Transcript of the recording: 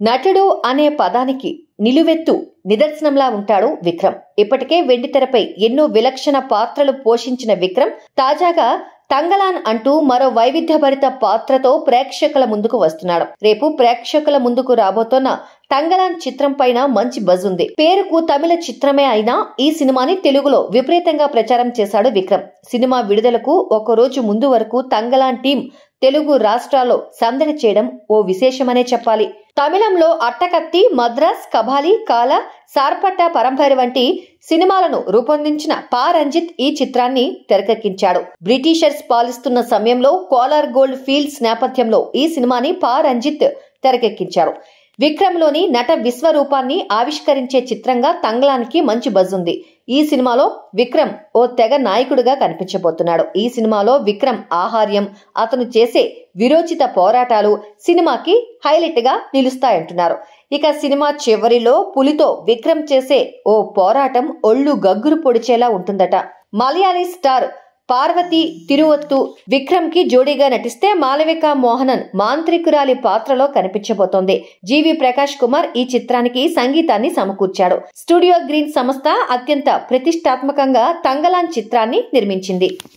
నటుడు అనే పదానికి నిలువెత్తు నిదర్శనంలా ఉంటాడు విక్రమ్. ఇప్పటికే వెండితెరపై ఎన్నో విలక్షణ పాత్రలు పోషించిన విక్రమ్ తాజాగా తంగలాన్ అంటూ మరో వైవిధ్యభరిత పాత్రతో ప్రేక్షకుల ముందుకు వస్తున్నాడు. రేపు ప్రేక్షకుల ముందుకు రాబోతున్న తంగలాన్ చిత్రం పైన మంచి బజ్ ఉంది. పేరుకు తమిళ చిత్రమే అయినా ఈ సినిమాని తెలుగులో విపరీతంగా ప్రచారం చేశాడు విక్రమ్. సినిమా విడుదలకు ఒక రోజు ముందు వరకు తంగలాన్ టీం తెలుగు రాష్ట్రాల్లో సందడి చేయడం ఓ విశేషమనే చెప్పాలి. తమిళంలో అట్టకత్తి, మద్రాస్, కబాలి, కాల, సార్పట్ట పరంపర వంటి సినిమాలను రూపొందించిన పా రంజిత్ ఈ చిత్రాన్ని తెరకెక్కించాడు. బ్రిటిషర్స్ పాలిస్తున్న సమయంలో కోలార్ గోల్డ్ ఫీల్డ్స్ నేపథ్యంలో ఈ సినిమాని పా రంజిత్ తెరకెక్కించాడు. విక్రమ్ లోని నట విశ్వరూపాన్ని ఆవిష్కరించే చిత్రంగా తంగలానికి మంచి బజ్ ఉంది. ఈ సినిమాలో విక్రమ్ ఓ తెగ నాయకుడిగా కనిపించబోతున్నాడు. ఈ సినిమాలో విక్రమ్ ఆహార్యం, అతను చేసే విరోచిత పోరాటాలు సినిమాకి హైలైట్ గా నిలుస్తాయంటున్నారు. ఇక సినిమా చివరిలో పులితో విక్రమ్ చేసే ఓ పోరాటం ఒళ్ళు గగ్గురు పొడిచేలా ఉంటుందట. మలయాళీ స్టార్ పార్వతి తిరువత్తు విక్రమ్ కి జోడీగా నటిస్తే మాలవిక మోహనన్ మాంత్రికురాలి పాత్రలో కనిపించబోతోంది. జీవి ప్రకాష్ కుమార్ ఈ చిత్రానికి సంగీతాన్ని సమకూర్చాడు. స్టూడియో గ్రీన్ సంస్థ అత్యంత ప్రతిష్టాత్మకంగా తంగలాన్ చిత్రాన్ని నిర్మించింది.